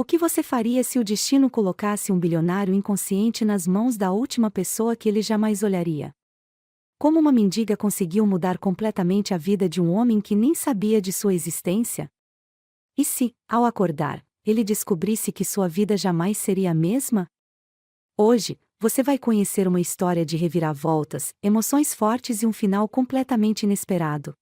O que você faria se o destino colocasse um bilionário inconsciente nas mãos da última pessoa que ele jamais olharia? Como uma mendiga conseguiu mudar completamente a vida de um homem que nem sabia de sua existência? E se, ao acordar, ele descobrisse que sua vida jamais seria a mesma? Hoje, você vai conhecer uma história de reviravoltas, emoções fortes e um final completamente inesperado.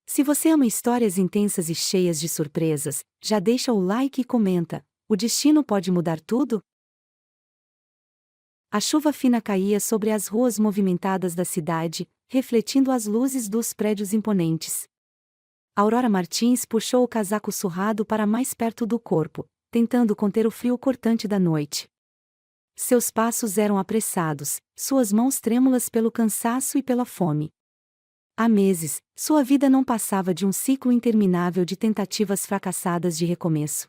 Se você ama histórias intensas e cheias de surpresas, já deixa o like e comenta: o destino pode mudar tudo? A chuva fina caía sobre as ruas movimentadas da cidade, refletindo as luzes dos prédios imponentes. Aurora Martins puxou o casaco surrado para mais perto do corpo, tentando conter o frio cortante da noite. Seus passos eram apressados, suas mãos trêmulas pelo cansaço e pela fome. Há meses, sua vida não passava de um ciclo interminável de tentativas fracassadas de recomeço.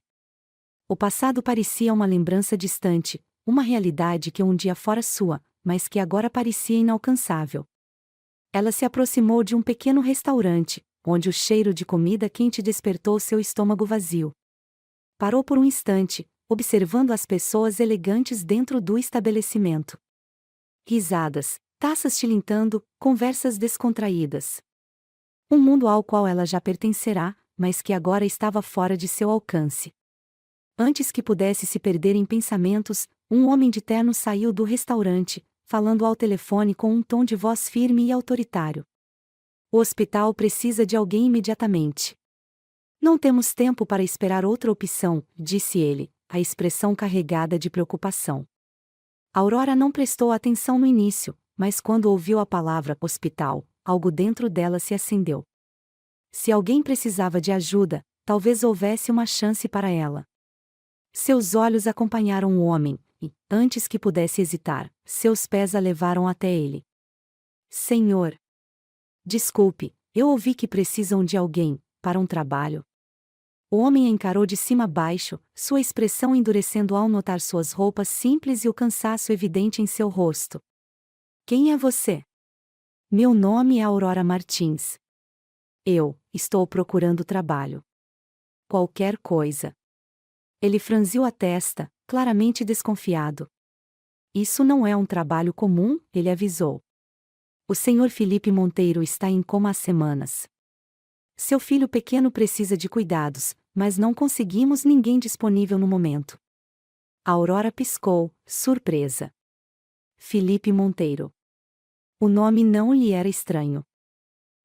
O passado parecia uma lembrança distante, uma realidade que um dia fora sua, mas que agora parecia inalcançável. Ela se aproximou de um pequeno restaurante, onde o cheiro de comida quente despertou seu estômago vazio. Parou por um instante, observando as pessoas elegantes dentro do estabelecimento. Risadas, taças tilintando, conversas descontraídas. Um mundo ao qual ela já pertencerá, mas que agora estava fora de seu alcance. Antes que pudesse se perder em pensamentos, um homem de terno saiu do restaurante, falando ao telefone com um tom de voz firme e autoritário. O hospital precisa de alguém imediatamente. Não temos tempo para esperar outra opção, disse ele, a expressão carregada de preocupação. Aurora não prestou atenção no início, mas quando ouviu a palavra hospital, algo dentro dela se acendeu. Se alguém precisava de ajuda, talvez houvesse uma chance para ela. Seus olhos acompanharam o homem, e, antes que pudesse hesitar, seus pés a levaram até ele. Senhor! Desculpe, eu ouvi que precisam de alguém, para um trabalho. O homem a encarou de cima a baixo, sua expressão endurecendo ao notar suas roupas simples e o cansaço evidente em seu rosto. Quem é você? Meu nome é Aurora Martins. Eu estou procurando trabalho. Qualquer coisa. Ele franziu a testa, claramente desconfiado. Isso não é um trabalho comum, ele avisou. O senhor Felipe Monteiro está em coma há semanas. Seu filho pequeno precisa de cuidados, mas não conseguimos ninguém disponível no momento. A Aurora piscou, surpresa. Felipe Monteiro. O nome não lhe era estranho.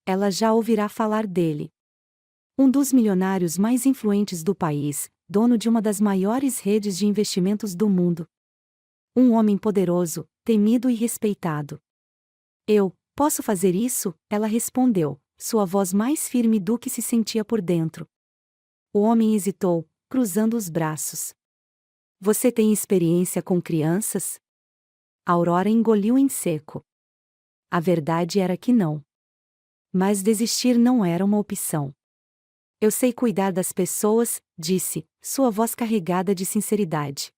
Ela já ouvirá falar dele. Um dos milionários mais influentes do país, dono de uma das maiores redes de investimentos do mundo. Um homem poderoso, temido e respeitado. Eu posso fazer isso? Ela respondeu, sua voz mais firme do que se sentia por dentro. O homem hesitou, cruzando os braços. Você tem experiência com crianças? Aurora engoliu em seco. A verdade era que não. Mas desistir não era uma opção. Eu sei cuidar das pessoas, disse, sua voz carregada de sinceridade.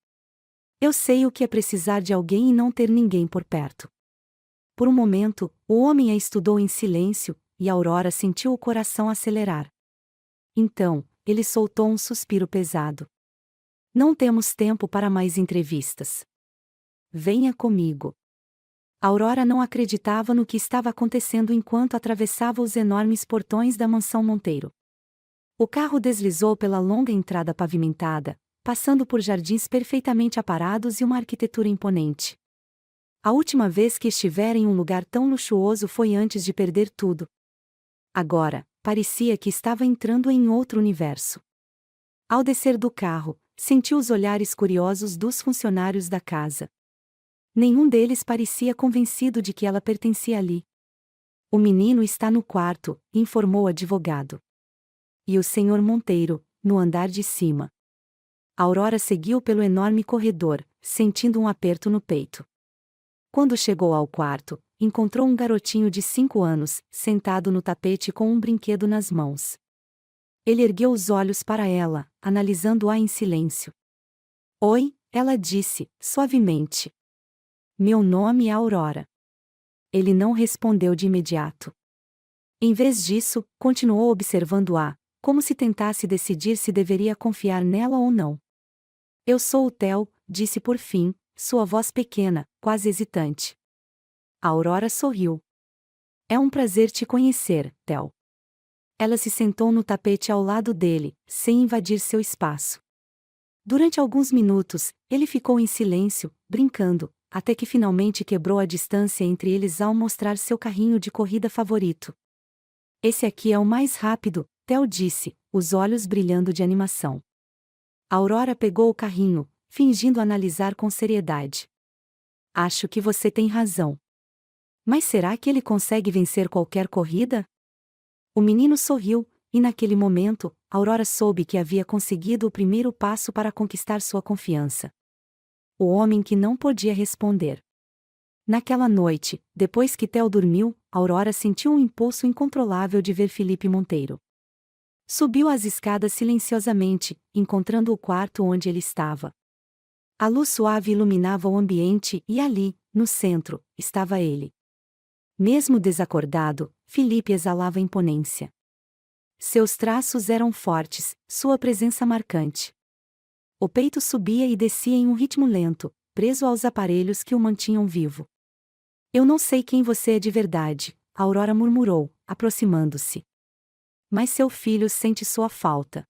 Eu sei o que é precisar de alguém e não ter ninguém por perto. Por um momento, o homem a estudou em silêncio, e Aurora sentiu o coração acelerar. Então, ele soltou um suspiro pesado. Não temos tempo para mais entrevistas. Venha comigo. Aurora não acreditava no que estava acontecendo enquanto atravessava os enormes portões da mansão Monteiro. O carro deslizou pela longa entrada pavimentada, passando por jardins perfeitamente aparados e uma arquitetura imponente. A última vez que estivera em um lugar tão luxuoso foi antes de perder tudo. Agora, parecia que estava entrando em outro universo. Ao descer do carro, sentiu os olhares curiosos dos funcionários da casa. Nenhum deles parecia convencido de que ela pertencia ali. O menino está no quarto, informou o advogado. E o senhor Monteiro, no andar de cima. Aurora seguiu pelo enorme corredor, sentindo um aperto no peito. Quando chegou ao quarto, encontrou um garotinho de 5 anos, sentado no tapete com um brinquedo nas mãos. Ele ergueu os olhos para ela, analisando-a em silêncio. Oi, ela disse, suavemente. Meu nome é Aurora. Ele não respondeu de imediato. Em vez disso, continuou observando-a, como se tentasse decidir se deveria confiar nela ou não. Eu sou o Theo, disse por fim, sua voz pequena, quase hesitante. A Aurora sorriu. É um prazer te conhecer, Theo. Ela se sentou no tapete ao lado dele, sem invadir seu espaço. Durante alguns minutos, ele ficou em silêncio, brincando, até que finalmente quebrou a distância entre eles ao mostrar seu carrinho de corrida favorito. Esse aqui é o mais rápido, Theo disse, os olhos brilhando de animação. A Aurora pegou o carrinho, fingindo analisar com seriedade. Acho que você tem razão. Mas será que ele consegue vencer qualquer corrida? O menino sorriu, e naquele momento, Aurora soube que havia conseguido o primeiro passo para conquistar sua confiança. O homem que não podia responder. Naquela noite, depois que Theo dormiu, Aurora sentiu um impulso incontrolável de ver Felipe Monteiro. Subiu as escadas silenciosamente, encontrando o quarto onde ele estava. A luz suave iluminava o ambiente e ali, no centro, estava ele. Mesmo desacordado, Felipe exalava imponência. Seus traços eram fortes, sua presença marcante. O peito subia e descia em um ritmo lento, preso aos aparelhos que o mantinham vivo. Eu não sei quem você é de verdade, Aurora murmurou, aproximando-se. Mas seu filho sente sua falta.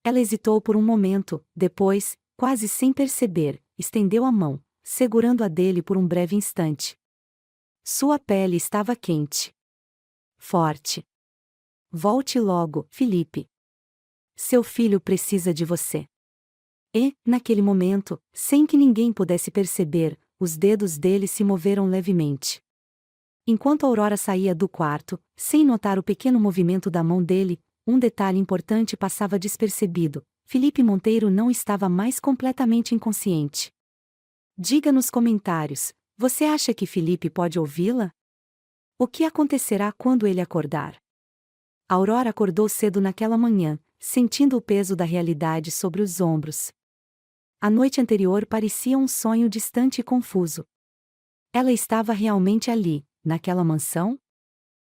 Ela hesitou por um momento, depois, quase sem perceber, estendeu a mão, segurando a dele por um breve instante. Sua pele estava quente. Forte. Volte logo, Felipe. Seu filho precisa de você. E, naquele momento, sem que ninguém pudesse perceber, os dedos dele se moveram levemente. Enquanto Aurora saía do quarto, sem notar o pequeno movimento da mão dele, um detalhe importante passava despercebido: Felipe Monteiro não estava mais completamente inconsciente. Diga nos comentários, você acha que Felipe pode ouvi-la? O que acontecerá quando ele acordar? Aurora acordou cedo naquela manhã, sentindo o peso da realidade sobre os ombros. A noite anterior parecia um sonho distante e confuso. Ela estava realmente ali, naquela mansão?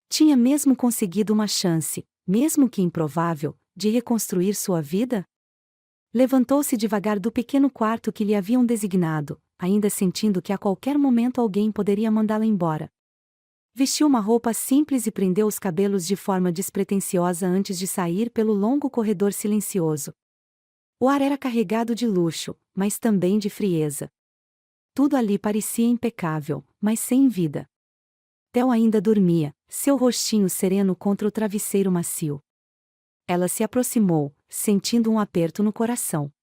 Tinha mesmo conseguido uma chance, mesmo que improvável, de reconstruir sua vida? Levantou-se devagar do pequeno quarto que lhe haviam designado, ainda sentindo que a qualquer momento alguém poderia mandá-la embora. Vestiu uma roupa simples e prendeu os cabelos de forma despretensiosa antes de sair pelo longo corredor silencioso. O ar era carregado de luxo, mas também de frieza. Tudo ali parecia impecável, mas sem vida. Theo ainda dormia, seu rostinho sereno contra o travesseiro macio. Ela se aproximou, sentindo um aperto no coração.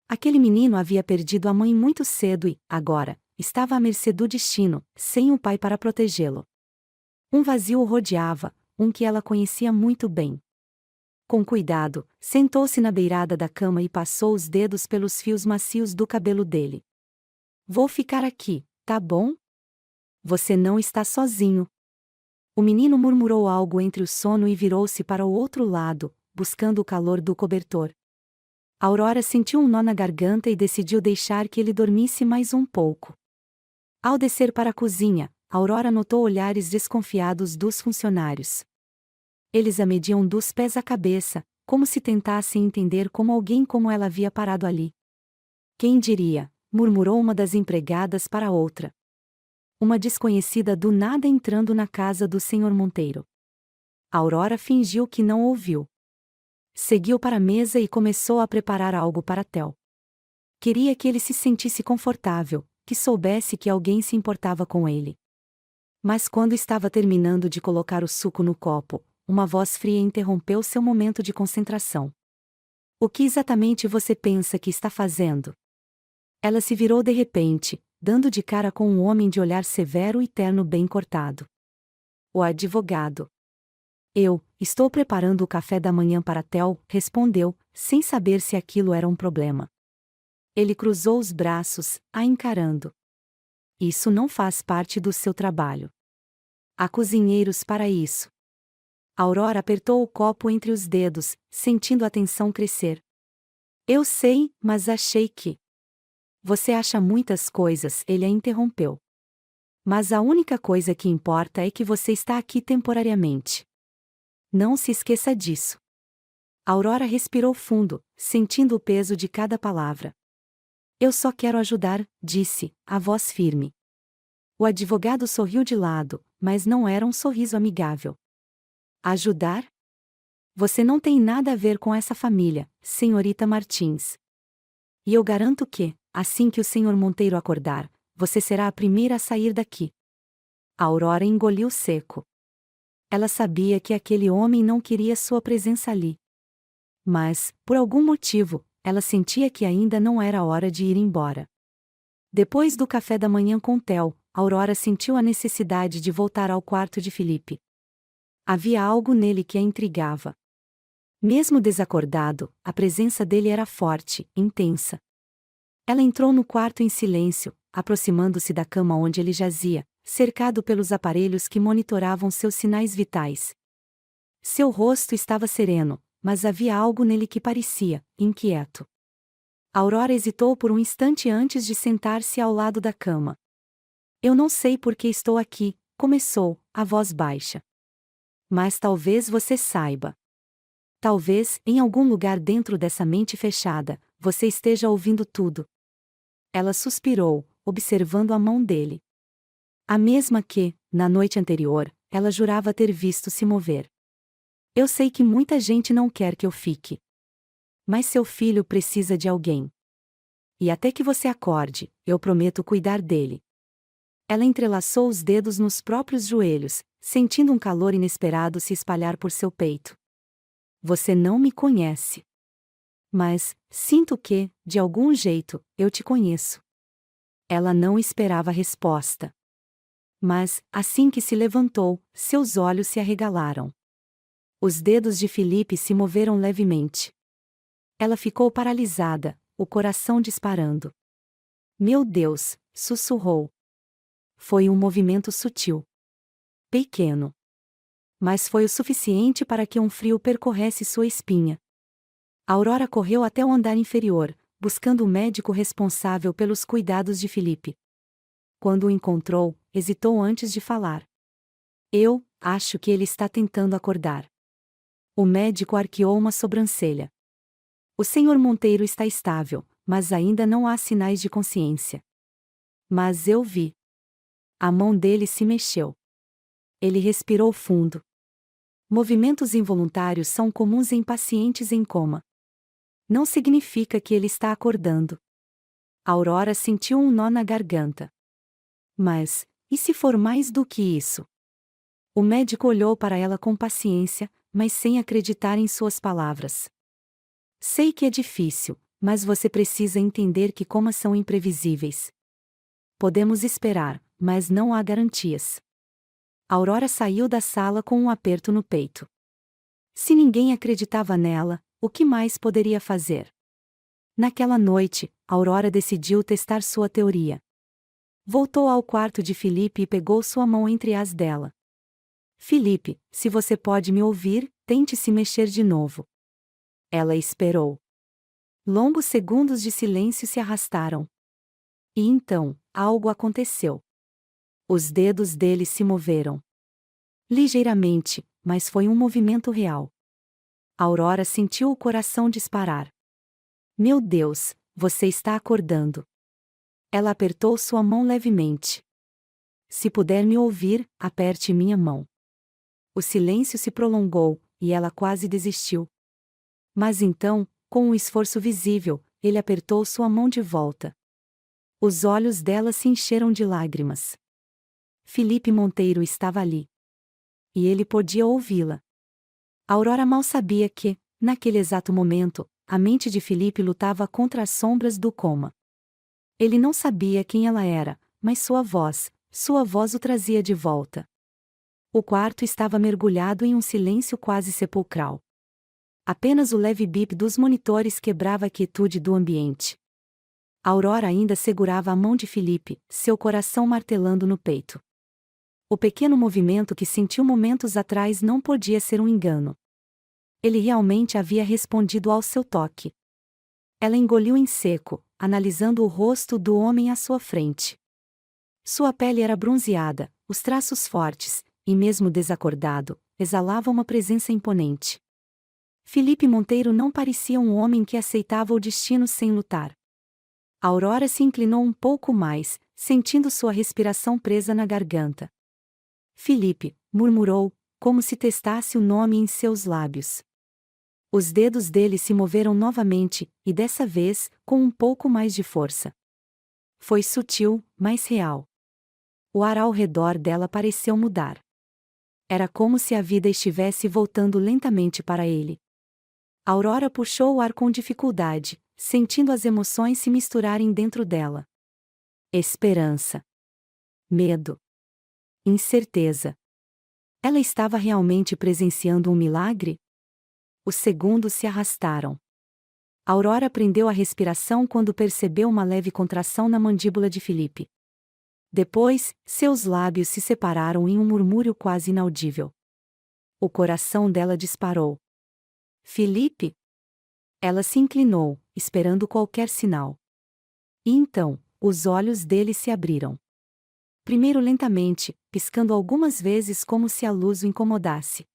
Aquele menino havia perdido a mãe muito cedo e, agora, estava à mercê do destino, sem o pai para protegê-lo. Um vazio o rodeava, um que ela conhecia muito bem. Com cuidado, sentou-se na beirada da cama e passou os dedos pelos fios macios do cabelo dele. Vou ficar aqui, tá bom? Você não está sozinho. O menino murmurou algo entre o sono e virou-se para o outro lado, buscando o calor do cobertor. Aurora sentiu um nó na garganta e decidiu deixar que ele dormisse mais um pouco. Ao descer para a cozinha, Aurora notou olhares desconfiados dos funcionários. Eles a mediam dos pés à cabeça, como se tentassem entender como alguém como ela havia parado ali. Quem diria, murmurou uma das empregadas para outra. Uma desconhecida do nada entrando na casa do Sr. Monteiro. Aurora fingiu que não ouviu. Seguiu para a mesa e começou a preparar algo para Theo. Queria que ele se sentisse confortável, que soubesse que alguém se importava com ele. Mas quando estava terminando de colocar o suco no copo, uma voz fria interrompeu seu momento de concentração. O que exatamente você pensa que está fazendo? Ela se virou de repente, dando de cara com um homem de olhar severo e terno bem cortado. O advogado. Estou preparando o café da manhã para Theo, respondeu, sem saber se aquilo era um problema. Ele cruzou os braços, a encarando. Isso não faz parte do seu trabalho. Há cozinheiros para isso. Aurora apertou o copo entre os dedos, sentindo a tensão crescer. Eu sei, mas achei que... Você acha muitas coisas, ele a interrompeu. Mas a única coisa que importa é que você está aqui temporariamente. Não se esqueça disso. Aurora respirou fundo, sentindo o peso de cada palavra. Eu só quero ajudar, disse, a voz firme. O advogado sorriu de lado, mas não era um sorriso amigável. Ajudar? Você não tem nada a ver com essa família, senhorita Martins. E eu garanto que, assim que o senhor Monteiro acordar, você será a primeira a sair daqui. A Aurora engoliu seco. Ela sabia que aquele homem não queria sua presença ali. Mas, por algum motivo, ela sentia que ainda não era hora de ir embora. Depois do café da manhã com Theo, Aurora sentiu a necessidade de voltar ao quarto de Felipe. Havia algo nele que a intrigava. Mesmo desacordado, a presença dele era forte, intensa. Ela entrou no quarto em silêncio, aproximando-se da cama onde ele jazia, cercado pelos aparelhos que monitoravam seus sinais vitais. Seu rosto estava sereno, mas havia algo nele que parecia inquieto. Aurora hesitou por um instante antes de sentar-se ao lado da cama. Eu não sei por que estou aqui, começou, a voz baixa. Mas talvez você saiba. Talvez, em algum lugar dentro dessa mente fechada, você esteja ouvindo tudo. Ela suspirou, observando a mão dele. A mesma que, na noite anterior, ela jurava ter visto se mover. Eu sei que muita gente não quer que eu fique. Mas seu filho precisa de alguém. E até que você acorde, eu prometo cuidar dele. Ela entrelaçou os dedos nos próprios joelhos, sentindo um calor inesperado se espalhar por seu peito. Você não me conhece. Mas, sinto que, de algum jeito, eu te conheço. Ela não esperava a resposta. Mas, assim que se levantou, seus olhos se arregalaram. Os dedos de Felipe se moveram levemente. Ela ficou paralisada, o coração disparando. Meu Deus, sussurrou. Foi um movimento sutil. Pequeno. Mas foi o suficiente para que um frio percorresse sua espinha. Aurora correu até o andar inferior, buscando o médico responsável pelos cuidados de Felipe. Quando o encontrou, hesitou antes de falar. Eu acho que ele está tentando acordar. O médico arqueou uma sobrancelha. O senhor Monteiro está estável, mas ainda não há sinais de consciência. Mas eu vi. A mão dele se mexeu. Ele respirou fundo. Movimentos involuntários são comuns em pacientes em coma. Não significa que ele está acordando. Aurora sentiu um nó na garganta. Mas, e se for mais do que isso? O médico olhou para ela com paciência, mas sem acreditar em suas palavras. Sei que é difícil, mas você precisa entender que comas são imprevisíveis. Podemos esperar, mas não há garantias. Aurora saiu da sala com um aperto no peito. Se ninguém acreditava nela, o que mais poderia fazer? Naquela noite, Aurora decidiu testar sua teoria. Voltou ao quarto de Felipe e pegou sua mão entre as dela. Felipe, se você pode me ouvir, tente se mexer de novo. Ela esperou. Longos segundos de silêncio se arrastaram. E então, algo aconteceu. Os dedos dele se moveram. Ligeiramente, mas foi um movimento real. Aurora sentiu o coração disparar. Meu Deus, você está acordando. Ela apertou sua mão levemente. Se puder me ouvir, aperte minha mão. O silêncio se prolongou, e ela quase desistiu. Mas então, com um esforço visível, ele apertou sua mão de volta. Os olhos dela se encheram de lágrimas. Felipe Monteiro estava ali. E ele podia ouvi-la. Aurora mal sabia que, naquele exato momento, a mente de Felipe lutava contra as sombras do coma. Ele não sabia quem ela era, mas sua voz o trazia de volta. O quarto estava mergulhado em um silêncio quase sepulcral. Apenas o leve bip dos monitores quebrava a quietude do ambiente. Aurora ainda segurava a mão de Felipe, seu coração martelando no peito. O pequeno movimento que sentiu momentos atrás não podia ser um engano. Ele realmente havia respondido ao seu toque. Ela engoliu em seco, analisando o rosto do homem à sua frente. Sua pele era bronzeada, os traços fortes, e mesmo desacordado, exalava uma presença imponente. Felipe Monteiro não parecia um homem que aceitava o destino sem lutar. Aurora se inclinou um pouco mais, sentindo sua respiração presa na garganta. Filipe, murmurou, como se testasse o nome em seus lábios. Os dedos dele se moveram novamente, e dessa vez, com um pouco mais de força. Foi sutil, mas real. O ar ao redor dela pareceu mudar. Era como se a vida estivesse voltando lentamente para ele. Aurora puxou o ar com dificuldade, sentindo as emoções se misturarem dentro dela. Esperança. Medo. Incerteza. Ela estava realmente presenciando um milagre? Os segundos se arrastaram. Aurora prendeu a respiração quando percebeu uma leve contração na mandíbula de Filipe. Depois, seus lábios se separaram em um murmúrio quase inaudível. O coração dela disparou. Filipe? Ela se inclinou, esperando qualquer sinal. E então, os olhos dele se abriram. Primeiro lentamente, piscando algumas vezes como se a luz o incomodasse.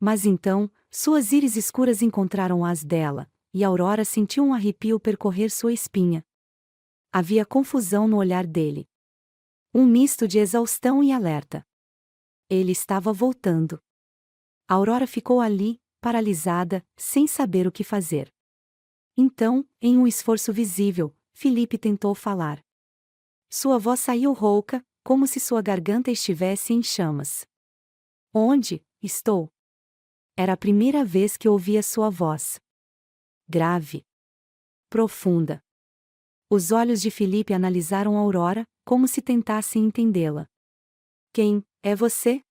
Mas então, suas íris escuras encontraram as dela, e Aurora sentiu um arrepio percorrer sua espinha. Havia confusão no olhar dele. Um misto de exaustão e alerta. Ele estava voltando. Aurora ficou ali, paralisada, sem saber o que fazer. Então, em um esforço visível, Filipe tentou falar. Sua voz saiu rouca, como se sua garganta estivesse em chamas. Onde estou? Era a primeira vez que ouvia sua voz. Grave. Profunda. Os olhos de Filipe analisaram Aurora, como se tentassem entendê-la. Quem é você?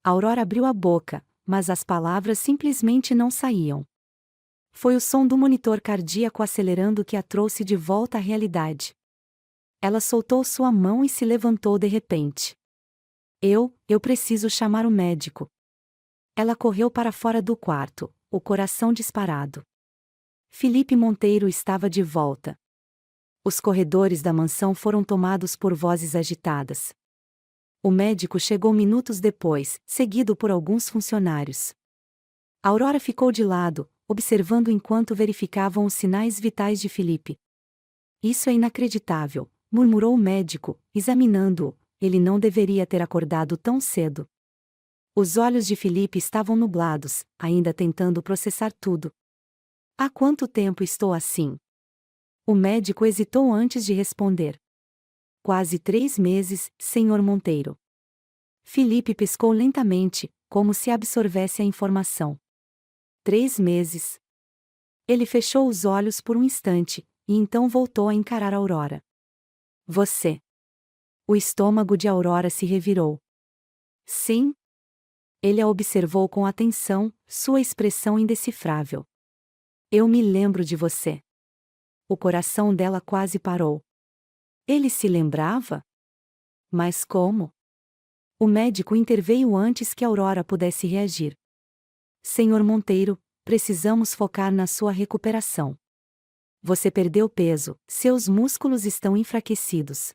Aurora abriu a boca, mas as palavras simplesmente não saíam. Foi o som do monitor cardíaco acelerando que a trouxe de volta à realidade. Ela soltou sua mão e se levantou de repente. Eu preciso chamar o médico. Ela correu para fora do quarto, o coração disparado. Filipe Monteiro estava de volta. Os corredores da mansão foram tomados por vozes agitadas. O médico chegou minutos depois, seguido por alguns funcionários. Aurora ficou de lado, observando enquanto verificavam os sinais vitais de Filipe. Isso é inacreditável, murmurou o médico, examinando-o. Ele não deveria ter acordado tão cedo. Os olhos de Filipe estavam nublados, ainda tentando processar tudo. Há quanto tempo estou assim? O médico hesitou antes de responder. Quase 3 meses, Sr. Monteiro. Filipe piscou lentamente, como se absorvesse a informação. 3 meses. Ele fechou os olhos por um instante, e então voltou a encarar Aurora. Você. O estômago de Aurora se revirou. Sim? Ele a observou com atenção, sua expressão indecifrável. Eu me lembro de você. O coração dela quase parou. Ele se lembrava? Mas como? O médico interveio antes que Aurora pudesse reagir. Senhor Monteiro, precisamos focar na sua recuperação. Você perdeu peso, seus músculos estão enfraquecidos.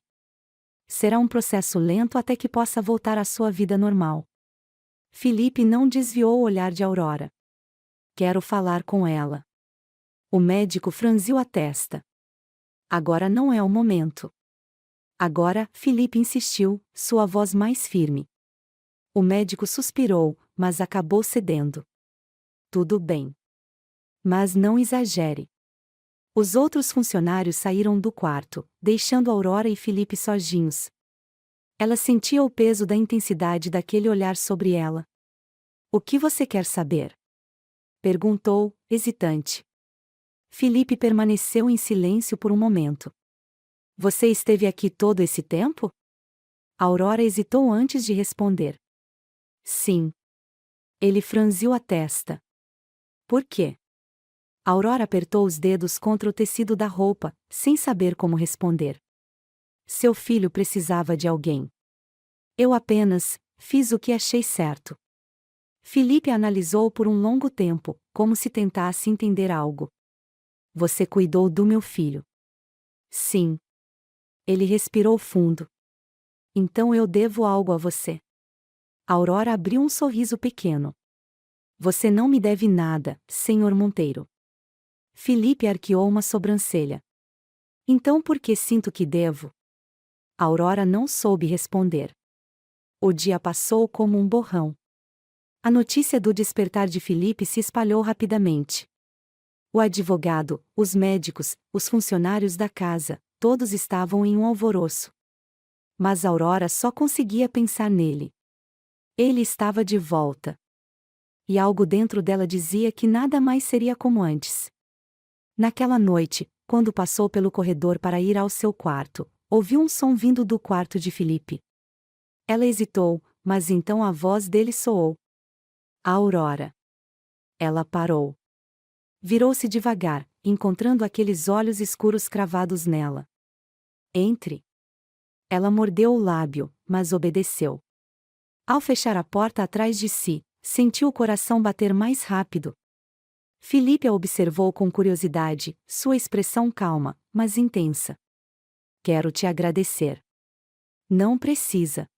Será um processo lento até que possa voltar à sua vida normal. Filipe não desviou o olhar de Aurora. Quero falar com ela. O médico franziu a testa. Agora não é o momento. Agora, Filipe insistiu, sua voz mais firme. O médico suspirou, mas acabou cedendo. Tudo bem. Mas não exagere. Os outros funcionários saíram do quarto, deixando Aurora e Filipe sozinhos. Ela sentia o peso da intensidade daquele olhar sobre ela. O que você quer saber? Perguntou, hesitante. Filipe permaneceu em silêncio por um momento. Você esteve aqui todo esse tempo? Aurora hesitou antes de responder. Sim. Ele franziu a testa. Por quê? Aurora apertou os dedos contra o tecido da roupa, sem saber como responder. Seu filho precisava de alguém. Eu apenas fiz o que achei certo. Filipe analisou por um longo tempo, como se tentasse entender algo. Você cuidou do meu filho. Sim. Ele respirou fundo. Então eu devo algo a você. Aurora abriu um sorriso pequeno. Você não me deve nada, Sr. Monteiro. Filipe arqueou uma sobrancelha. Então por que sinto que devo? Aurora não soube responder. O dia passou como um borrão. A notícia do despertar de Felipe se espalhou rapidamente. O advogado, os médicos, os funcionários da casa, todos estavam em um alvoroço. Mas Aurora só conseguia pensar nele. Ele estava de volta. E algo dentro dela dizia que nada mais seria como antes. Naquela noite, quando passou pelo corredor para ir ao seu quarto, ouviu um som vindo do quarto de Felipe. Ela hesitou, mas então a voz dele soou. Aurora. Ela parou. Virou-se devagar, encontrando aqueles olhos escuros cravados nela. Entre. Ela mordeu o lábio, mas obedeceu. Ao fechar a porta atrás de si, sentiu o coração bater mais rápido. Felipe a observou com curiosidade, sua expressão calma, mas intensa. Quero te agradecer. Não precisa.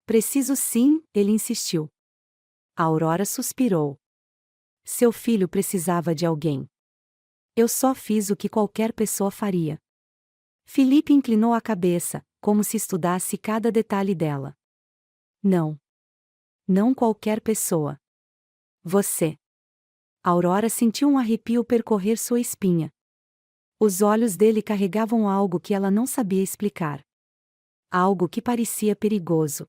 Preciso sim, ele insistiu. A Aurora suspirou. Seu filho precisava de alguém. Eu só fiz o que qualquer pessoa faria. Felipe inclinou a cabeça, como se estudasse cada detalhe dela. Não. Não qualquer pessoa. Você. Aurora sentiu um arrepio percorrer sua espinha. Os olhos dele carregavam algo que ela não sabia explicar. Algo que parecia perigoso.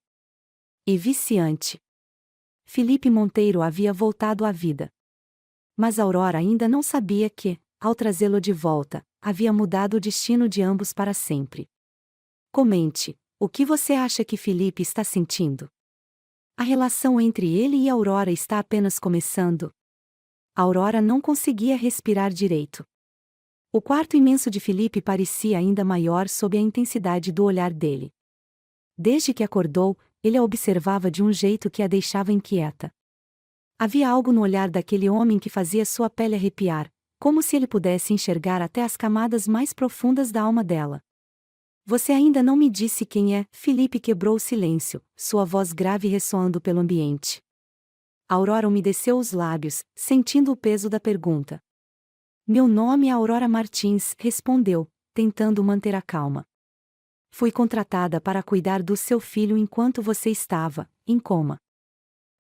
E viciante. Felipe Monteiro havia voltado à vida. Mas Aurora ainda não sabia que, ao trazê-lo de volta, havia mudado o destino de ambos para sempre. Comente, o que você acha que Felipe está sentindo? A relação entre ele e Aurora está apenas começando. Aurora não conseguia respirar direito. O quarto imenso de Felipe parecia ainda maior sob a intensidade do olhar dele. Desde que acordou, ele a observava de um jeito que a deixava inquieta. Havia algo no olhar daquele homem que fazia sua pele arrepiar, como se ele pudesse enxergar até as camadas mais profundas da alma dela. Você ainda não me disse quem é? Felipe quebrou o silêncio, sua voz grave ressoando pelo ambiente. Aurora umedeceu os lábios, sentindo o peso da pergunta. Meu nome é Aurora Martins, respondeu, tentando manter a calma. Fui contratada para cuidar do seu filho enquanto você estava em coma.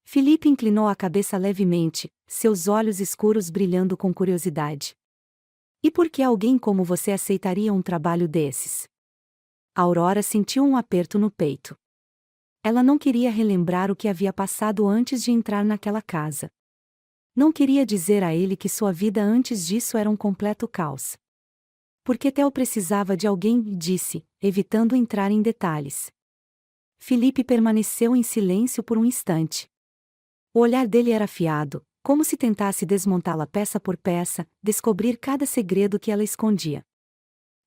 Felipe inclinou a cabeça levemente, seus olhos escuros brilhando com curiosidade. E por que alguém como você aceitaria um trabalho desses? Aurora sentiu um aperto no peito. Ela não queria relembrar o que havia passado antes de entrar naquela casa. Não queria dizer a ele que sua vida antes disso era um completo caos. Porque Theo precisava de alguém, disse, evitando entrar em detalhes. Felipe permaneceu em silêncio por um instante. O olhar dele era afiado, como se tentasse desmontá-la peça por peça, descobrir cada segredo que ela escondia.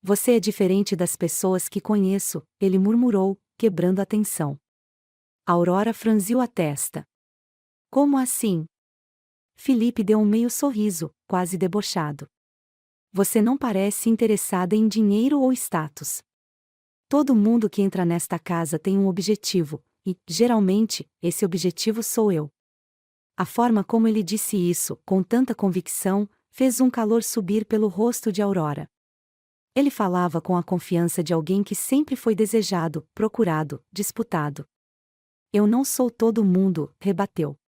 Você é diferente das pessoas que conheço, ele murmurou, quebrando a tensão. Aurora franziu a testa. Como assim? Felipe deu um meio sorriso, quase debochado. Você não parece interessada em dinheiro ou status. Todo mundo que entra nesta casa tem um objetivo, e, geralmente, esse objetivo sou eu. A forma como ele disse isso, com tanta convicção, fez um calor subir pelo rosto de Aurora. Ele falava com a confiança de alguém que sempre foi desejado, procurado, disputado. Eu não sou todo mundo, rebateu.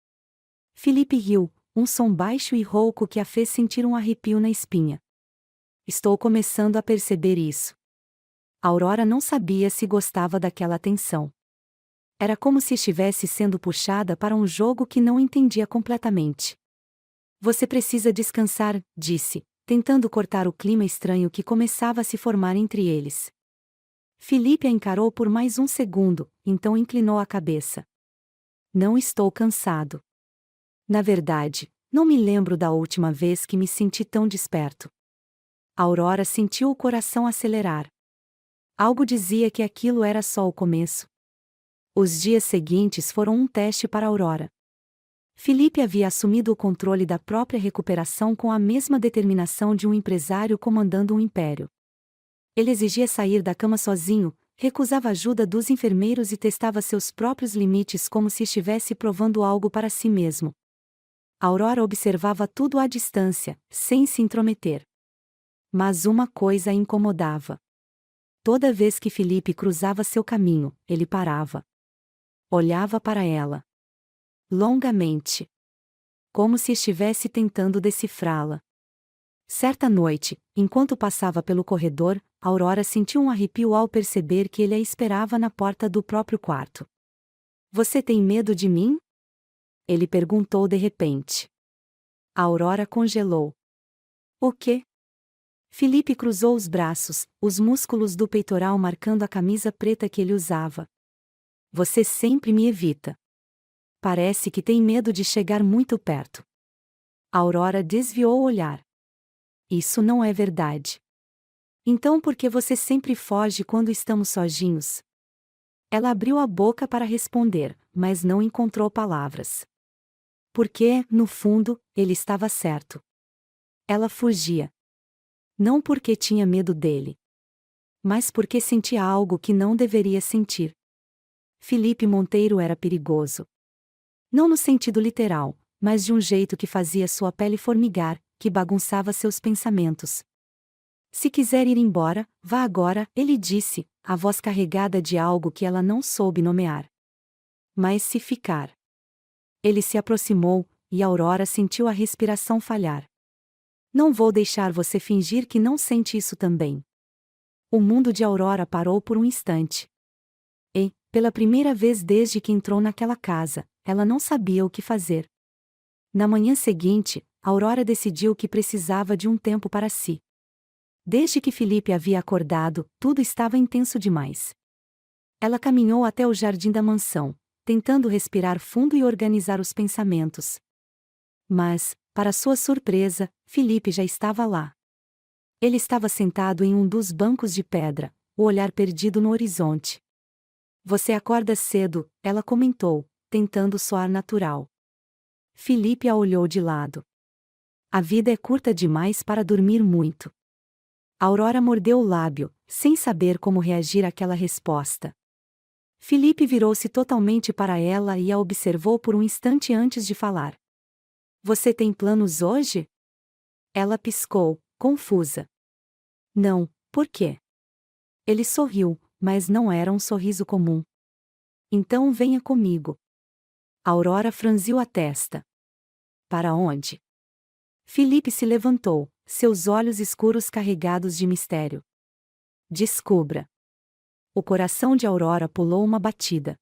Felipe riu, um som baixo e rouco que a fez sentir um arrepio na espinha. Estou começando a perceber isso. Aurora não sabia se gostava daquela atenção. Era como se estivesse sendo puxada para um jogo que não entendia completamente. Você precisa descansar, disse, tentando cortar o clima estranho que começava a se formar entre eles. Felipe a encarou por mais um segundo, então inclinou a cabeça. Não estou cansado. Na verdade, não me lembro da última vez que me senti tão desperto. Aurora sentiu o coração acelerar. Algo dizia que aquilo era só o começo. Os dias seguintes foram um teste para Aurora. Felipe havia assumido o controle da própria recuperação com a mesma determinação de um empresário comandando um império. Ele exigia sair da cama sozinho, recusava a ajuda dos enfermeiros e testava seus próprios limites como se estivesse provando algo para si mesmo. Aurora observava tudo à distância, sem se intrometer. Mas uma coisa a incomodava. Toda vez que Felipe cruzava seu caminho, ele parava. Olhava para ela. Longamente. Como se estivesse tentando decifrá-la. Certa noite, enquanto passava pelo corredor, Aurora sentiu um arrepio ao perceber que ele a esperava na porta do próprio quarto. Você tem medo de mim? Ele perguntou de repente. A Aurora congelou. O quê? Felipe cruzou os braços, os músculos do peitoral marcando a camisa preta que ele usava. Você sempre me evita. Parece que tem medo de chegar muito perto. A Aurora desviou o olhar. Isso não é verdade. Então por que você sempre foge quando estamos sozinhos? Ela abriu a boca para responder, mas não encontrou palavras. Porque, no fundo, ele estava certo. Ela fugia. Não porque tinha medo dele. Mas porque sentia algo que não deveria sentir. Felipe Monteiro era perigoso. Não no sentido literal, mas de um jeito que fazia sua pele formigar, que bagunçava seus pensamentos. Se quiser ir embora, vá agora, ele disse, a voz carregada de algo que ela não soube nomear. Mas se ficar. Ele se aproximou, e Aurora sentiu a respiração falhar. Não vou deixar você fingir que não sente isso também. O mundo de Aurora parou por um instante. E, pela primeira vez desde que entrou naquela casa, ela não sabia o que fazer. Na manhã seguinte, Aurora decidiu que precisava de um tempo para si. Desde que Felipe havia acordado, tudo estava intenso demais. Ela caminhou até o jardim da mansão, tentando respirar fundo e organizar os pensamentos. Mas, para sua surpresa, Felipe já estava lá. Ele estava sentado em um dos bancos de pedra, o olhar perdido no horizonte. Você acorda cedo, ela comentou, tentando soar natural. Felipe a olhou de lado. A vida é curta demais para dormir muito. Aurora mordeu o lábio, sem saber como reagir àquela resposta. Felipe virou-se totalmente para ela e a observou por um instante antes de falar. Você tem planos hoje? Ela piscou, confusa. Não, por quê? Ele sorriu, mas não era um sorriso comum. Então venha comigo. Aurora franziu a testa. Para onde? Felipe se levantou, seus olhos escuros carregados de mistério. Descubra. O coração de Aurora pulou uma batida.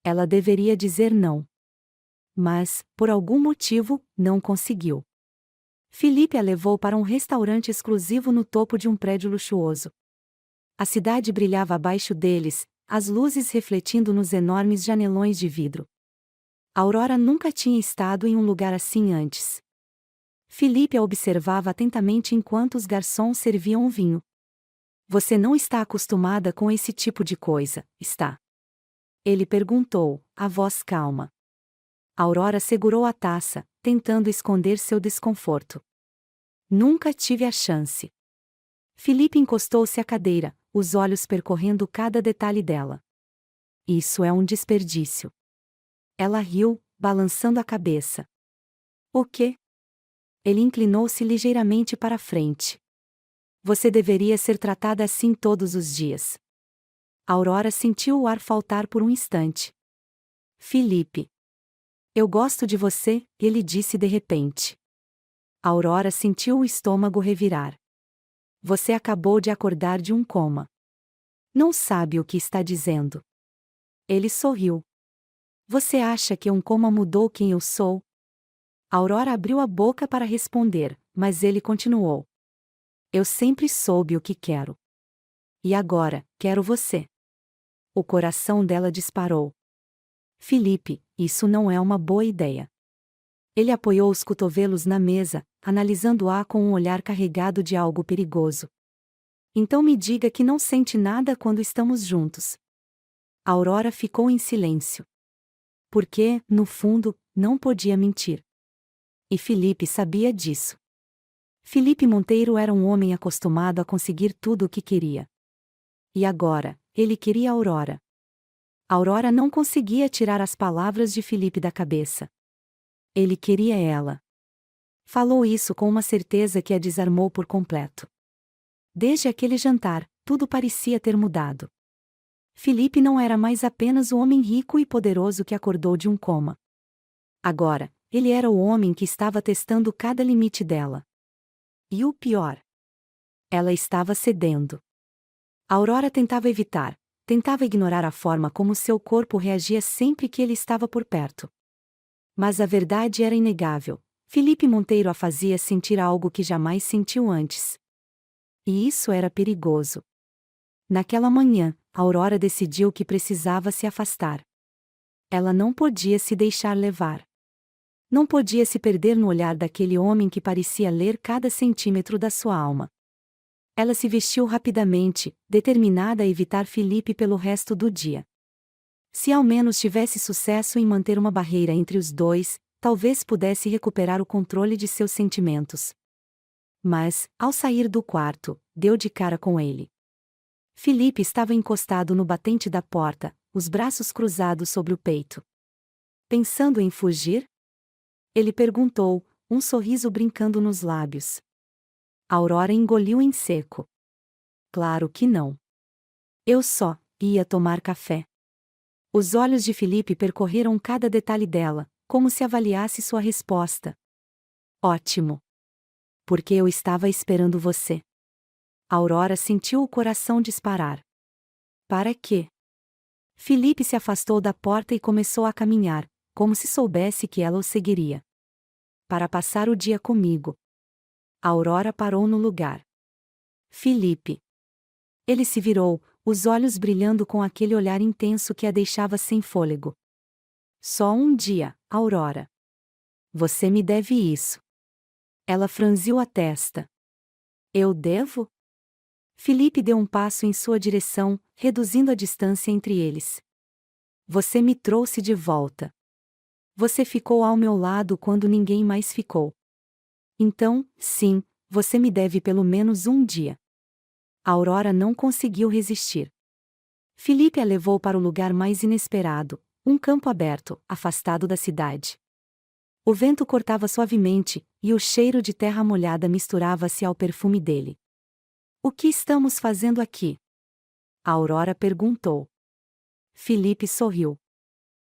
Ela deveria dizer não. Mas, por algum motivo, não conseguiu. Felipe a levou para um restaurante exclusivo no topo de um prédio luxuoso. A cidade brilhava abaixo deles, as luzes refletindo nos enormes janelões de vidro. Aurora nunca tinha estado em um lugar assim antes. Felipe a observava atentamente enquanto os garçons serviam o vinho. Você não está acostumada com esse tipo de coisa, está? Ele perguntou, a voz calma. Aurora segurou a taça, tentando esconder seu desconforto. Nunca tive a chance. Felipe encostou-se à cadeira, os olhos percorrendo cada detalhe dela. Isso é um desperdício. Ela riu, balançando a cabeça. O quê? Ele inclinou-se ligeiramente para a frente. Você deveria ser tratada assim todos os dias. Aurora sentiu o ar faltar por um instante. Felipe. Eu gosto de você, ele disse de repente. Aurora sentiu o estômago revirar. Você acabou de acordar de um coma. Não sabe o que está dizendo. Ele sorriu. Você acha que um coma mudou quem eu sou? Aurora abriu a boca para responder, mas ele continuou. Eu sempre soube o que quero. E agora, quero você. O coração dela disparou. Felipe, isso não é uma boa ideia. Ele apoiou os cotovelos na mesa, analisando-a com um olhar carregado de algo perigoso. Então me diga que não sente nada quando estamos juntos. Aurora ficou em silêncio. Porque, no fundo, não podia mentir. E Felipe sabia disso. Felipe Monteiro era um homem acostumado a conseguir tudo o que queria. E agora, ele queria Aurora. Aurora não conseguia tirar as palavras de Felipe da cabeça. Ele queria ela. Falou isso com uma certeza que a desarmou por completo. Desde aquele jantar, tudo parecia ter mudado. Felipe não era mais apenas o homem rico e poderoso que acordou de um coma. Agora, ele era o homem que estava testando cada limite dela. E o pior: ela estava cedendo. Aurora tentava evitar, tentava ignorar a forma como seu corpo reagia sempre que ele estava por perto. Mas a verdade era inegável: Felipe Monteiro a fazia sentir algo que jamais sentiu antes. E isso era perigoso. Naquela manhã, Aurora decidiu que precisava se afastar. Ela não podia se deixar levar. Não podia se perder no olhar daquele homem que parecia ler cada centímetro da sua alma. Ela se vestiu rapidamente, determinada a evitar Felipe pelo resto do dia. Se ao menos tivesse sucesso em manter uma barreira entre os dois, talvez pudesse recuperar o controle de seus sentimentos. Mas, ao sair do quarto, deu de cara com ele. Felipe estava encostado no batente da porta, os braços cruzados sobre o peito. Pensando em fugir? Ele perguntou, um sorriso brincando nos lábios. Aurora engoliu em seco. Claro que não. Eu só ia tomar café. Os olhos de Felipe percorreram cada detalhe dela, como se avaliasse sua resposta. Ótimo. Porque eu estava esperando você. Aurora sentiu o coração disparar. Para quê? Felipe se afastou da porta e começou a caminhar, como se soubesse que ela o seguiria. Para passar o dia comigo. Aurora parou no lugar. Felipe. Ele se virou, os olhos brilhando com aquele olhar intenso que a deixava sem fôlego. Só um dia, Aurora. Você me deve isso. Ela franziu a testa. Eu devo? Felipe deu um passo em sua direção, reduzindo a distância entre eles. Você me trouxe de volta. Você ficou ao meu lado quando ninguém mais ficou. Então, sim, você me deve pelo menos um dia. Aurora não conseguiu resistir. Felipe a levou para o lugar mais inesperado, um campo aberto, afastado da cidade. O vento cortava suavemente, e o cheiro de terra molhada misturava-se ao perfume dele. O que estamos fazendo aqui? Aurora perguntou. Felipe sorriu.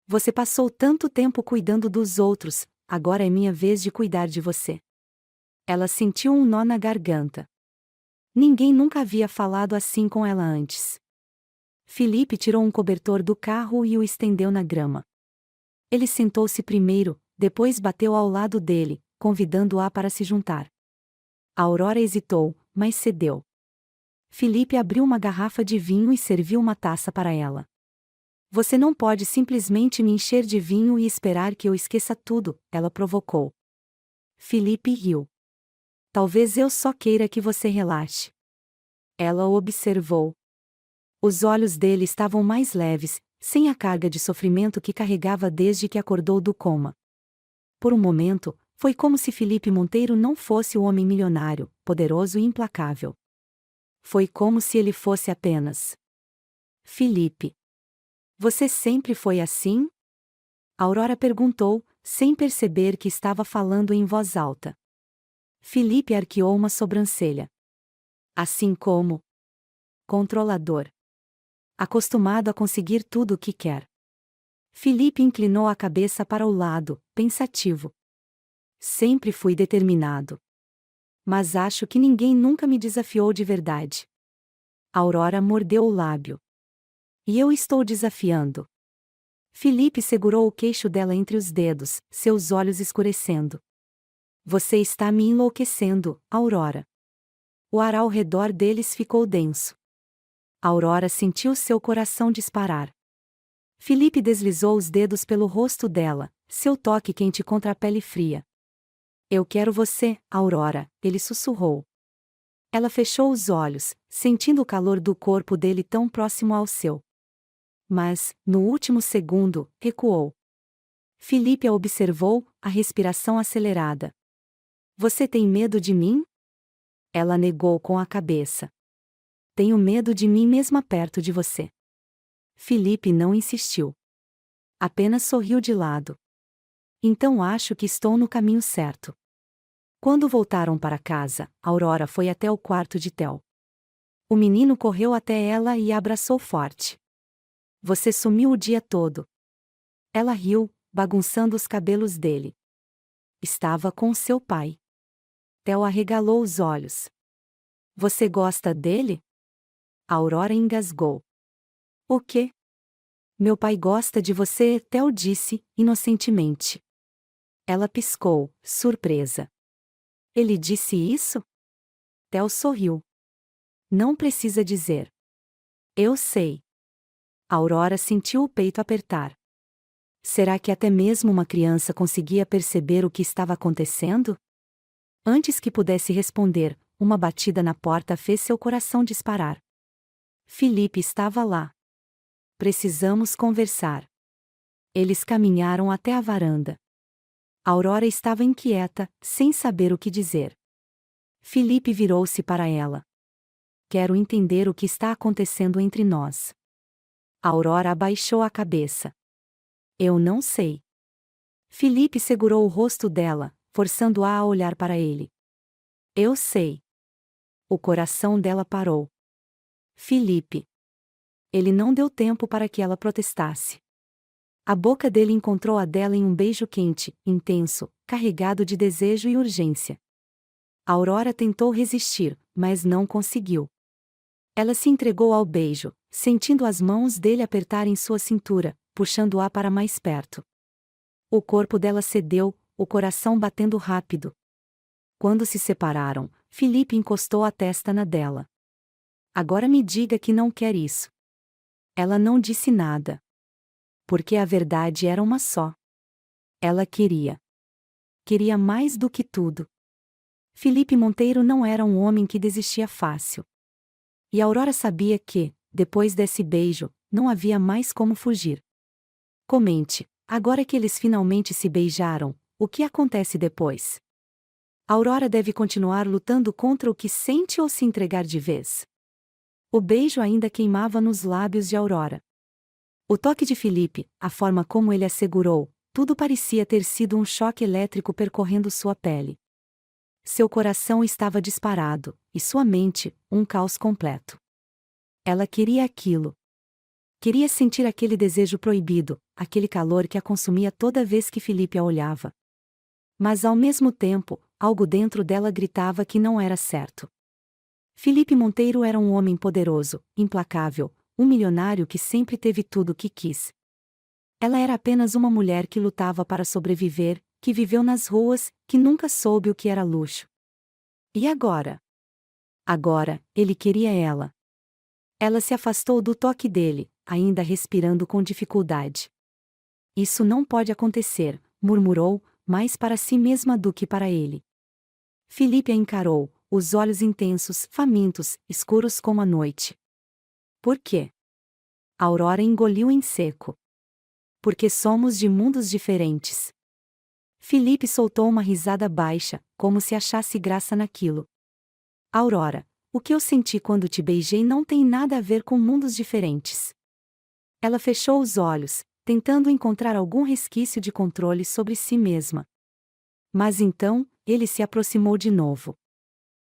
Você passou tanto tempo cuidando dos outros, agora é minha vez de cuidar de você. Ela sentiu um nó na garganta. Ninguém nunca havia falado assim com ela antes. Felipe tirou um cobertor do carro e o estendeu na grama. Ele sentou-se primeiro, depois bateu ao lado dele, convidando-a para se juntar. A Aurora hesitou, mas cedeu. Felipe abriu uma garrafa de vinho e serviu uma taça para ela. Você não pode simplesmente me encher de vinho e esperar que eu esqueça tudo, ela provocou. Felipe riu. Talvez eu só queira que você relaxe. Ela o observou. Os olhos dele estavam mais leves, sem a carga de sofrimento que carregava desde que acordou do coma. Por um momento, foi como se Felipe Monteiro não fosse o homem milionário, poderoso e implacável. Foi como se ele fosse apenas Felipe. Você sempre foi assim? Aurora perguntou, sem perceber que estava falando em voz alta. Felipe arqueou uma sobrancelha. Assim como controlador. Acostumado a conseguir tudo o que quer. Felipe inclinou a cabeça para o lado, pensativo. Sempre fui determinado. Mas acho que ninguém nunca me desafiou de verdade. Aurora mordeu o lábio. E eu estou desafiando. Felipe segurou o queixo dela entre os dedos, seus olhos escurecendo. Você está me enlouquecendo, Aurora. O ar ao redor deles ficou denso. Aurora sentiu seu coração disparar. Felipe deslizou os dedos pelo rosto dela, seu toque quente contra a pele fria. Eu quero você, Aurora, ele sussurrou. Ela fechou os olhos, sentindo o calor do corpo dele tão próximo ao seu. Mas, no último segundo, recuou. Felipe a observou, a respiração acelerada. Você tem medo de mim? Ela negou com a cabeça. Tenho medo de mim mesma perto de você. Felipe não insistiu. Apenas sorriu de lado. Então acho que estou no caminho certo. Quando voltaram para casa, Aurora foi até o quarto de Theo. O menino correu até ela e a abraçou forte. Você sumiu o dia todo. Ela riu, bagunçando os cabelos dele. Estava com seu pai. Theo arregalou os olhos. Você gosta dele? Aurora engasgou. O quê? Meu pai gosta de você, Theo disse, inocentemente. Ela piscou, surpresa. Ele disse isso? Theo sorriu. Não precisa dizer. Eu sei. Aurora sentiu o peito apertar. Será que até mesmo uma criança conseguia perceber o que estava acontecendo? Antes que pudesse responder, uma batida na porta fez seu coração disparar. Felipe estava lá. Precisamos conversar. Eles caminharam até a varanda. Aurora estava inquieta, sem saber o que dizer. Felipe virou-se para ela. Quero entender o que está acontecendo entre nós. Aurora abaixou a cabeça. Eu não sei. Felipe segurou o rosto dela, forçando-a a olhar para ele. Eu sei. O coração dela parou. Felipe. Ele não deu tempo para que ela protestasse. A boca dele encontrou a dela em um beijo quente, intenso, carregado de desejo e urgência. Aurora tentou resistir, mas não conseguiu. Ela se entregou ao beijo, sentindo as mãos dele apertarem sua cintura, puxando-a para mais perto. O corpo dela cedeu, o coração batendo rápido. Quando se separaram, Felipe encostou a testa na dela. Agora me diga que não quer isso. Ela não disse nada. Porque a verdade era uma só. Ela queria. Queria mais do que tudo. Felipe Monteiro não era um homem que desistia fácil. E Aurora sabia que, depois desse beijo, não havia mais como fugir. Comente, agora que eles finalmente se beijaram, o que acontece depois? Aurora deve continuar lutando contra o que sente ou se entregar de vez? O beijo ainda queimava nos lábios de Aurora. O toque de Felipe, a forma como ele a segurou, tudo parecia ter sido um choque elétrico percorrendo sua pele. Seu coração estava disparado, e sua mente, um caos completo. Ela queria aquilo. Queria sentir aquele desejo proibido, aquele calor que a consumia toda vez que Felipe a olhava. Mas ao mesmo tempo, algo dentro dela gritava que não era certo. Felipe Monteiro era um homem poderoso, implacável, um milionário que sempre teve tudo o que quis. Ela era apenas uma mulher que lutava para sobreviver, que viveu nas ruas, que nunca soube o que era luxo. E agora? Agora, ele queria ela. Ela se afastou do toque dele, ainda respirando com dificuldade. Isso não pode acontecer, murmurou, mais para si mesma do que para ele. Felipe a encarou, os olhos intensos, famintos, escuros como a noite. Por quê? Aurora engoliu em seco. Porque somos de mundos diferentes. Felipe soltou uma risada baixa, como se achasse graça naquilo. Aurora, o que eu senti quando te beijei não tem nada a ver com mundos diferentes. Ela fechou os olhos, tentando encontrar algum resquício de controle sobre si mesma. Mas então, ele se aproximou de novo.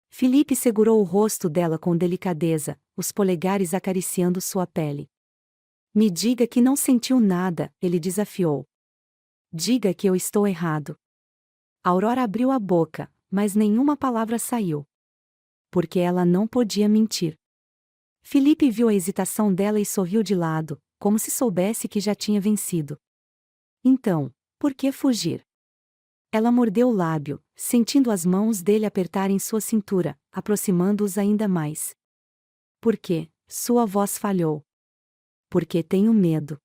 Felipe segurou o rosto dela com delicadeza, os polegares acariciando sua pele. Me diga que não sentiu nada, ele desafiou. Diga que eu estou errado. Aurora abriu a boca, mas nenhuma palavra saiu. Porque ela não podia mentir. Felipe viu a hesitação dela e sorriu de lado, como se soubesse que já tinha vencido. Então, por que fugir? Ela mordeu o lábio, sentindo as mãos dele apertarem sua cintura, aproximando-os ainda mais. Por quê? Sua voz falhou. Porque tenho medo.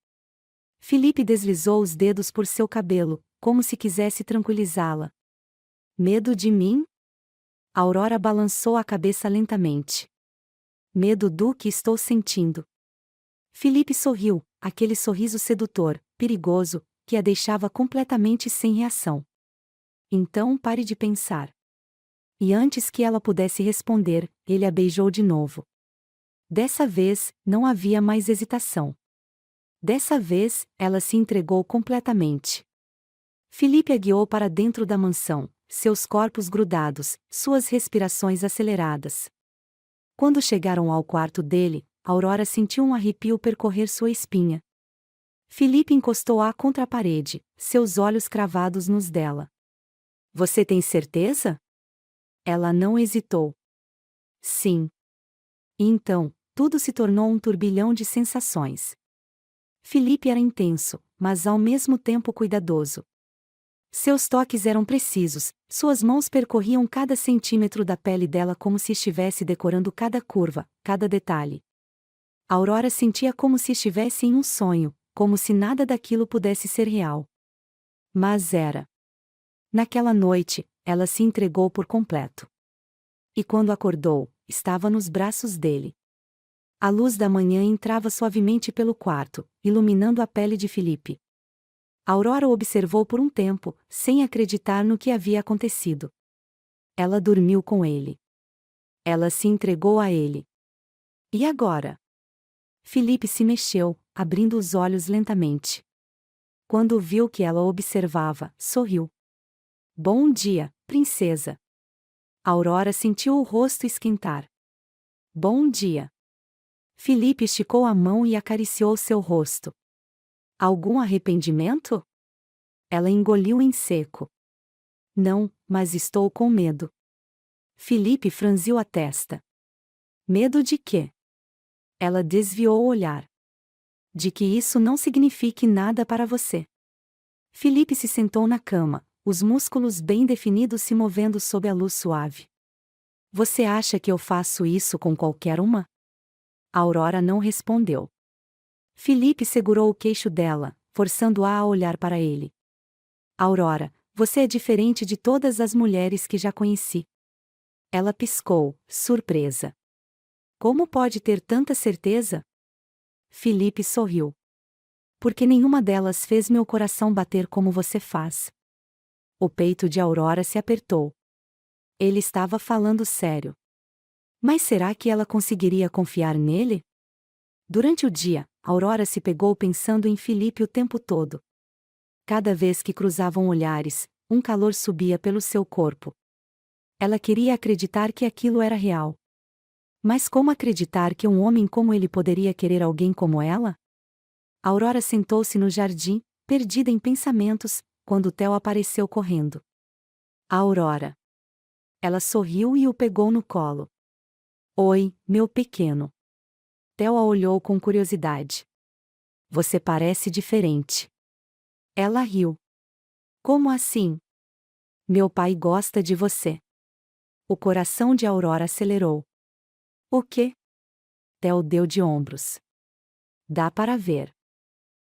Felipe deslizou os dedos por seu cabelo, como se quisesse tranquilizá-la. Medo de mim? Aurora balançou a cabeça lentamente. Medo do que estou sentindo. Felipe sorriu, aquele sorriso sedutor, perigoso, que a deixava completamente sem reação. Então pare de pensar. E antes que ela pudesse responder, ele a beijou de novo. Dessa vez, não havia mais hesitação. Dessa vez, ela se entregou completamente. Felipe a guiou para dentro da mansão, seus corpos grudados, suas respirações aceleradas. Quando chegaram ao quarto dele, Aurora sentiu um arrepio percorrer sua espinha. Felipe encostou-a contra a parede, seus olhos cravados nos dela. Você tem certeza? Ela não hesitou. Sim. E então, tudo se tornou um turbilhão de sensações. Felipe era intenso, mas ao mesmo tempo cuidadoso. Seus toques eram precisos, suas mãos percorriam cada centímetro da pele dela como se estivesse decorando cada curva, cada detalhe. Aurora sentia como se estivesse em um sonho, como se nada daquilo pudesse ser real. Mas era. Naquela noite, ela se entregou por completo. E quando acordou, estava nos braços dele. A luz da manhã entrava suavemente pelo quarto, iluminando a pele de Felipe. Aurora o observou por um tempo, sem acreditar no que havia acontecido. Ela dormiu com ele. Ela se entregou a ele. E agora? Felipe se mexeu, abrindo os olhos lentamente. Quando viu que ela o observava, sorriu. Bom dia, princesa. Aurora sentiu o rosto esquentar. Bom dia. Felipe esticou a mão e acariciou seu rosto. Algum arrependimento? Ela engoliu em seco. Não, mas estou com medo. Felipe franziu a testa. Medo de quê? Ela desviou o olhar. De que isso não signifique nada para você. Felipe se sentou na cama, os músculos bem definidos se movendo sob a luz suave. Você acha que eu faço isso com qualquer uma? Aurora não respondeu. Felipe segurou o queixo dela, forçando-a a olhar para ele. Aurora, você é diferente de todas as mulheres que já conheci. Ela piscou, surpresa. Como pode ter tanta certeza? Felipe sorriu. Porque nenhuma delas fez meu coração bater como você faz. O peito de Aurora se apertou. Ele estava falando sério. Mas será que ela conseguiria confiar nele? Durante o dia, Aurora se pegou pensando em Felipe o tempo todo. Cada vez que cruzavam olhares, um calor subia pelo seu corpo. Ela queria acreditar que aquilo era real. Mas como acreditar que um homem como ele poderia querer alguém como ela? Aurora sentou-se no jardim, perdida em pensamentos, quando Theo apareceu correndo. Aurora. Ela sorriu e o pegou no colo. Oi, meu pequeno. Theo a olhou com curiosidade. Você parece diferente. Ela riu. Como assim? Meu pai gosta de você. O coração de Aurora acelerou. O quê? Theo deu de ombros. Dá para ver.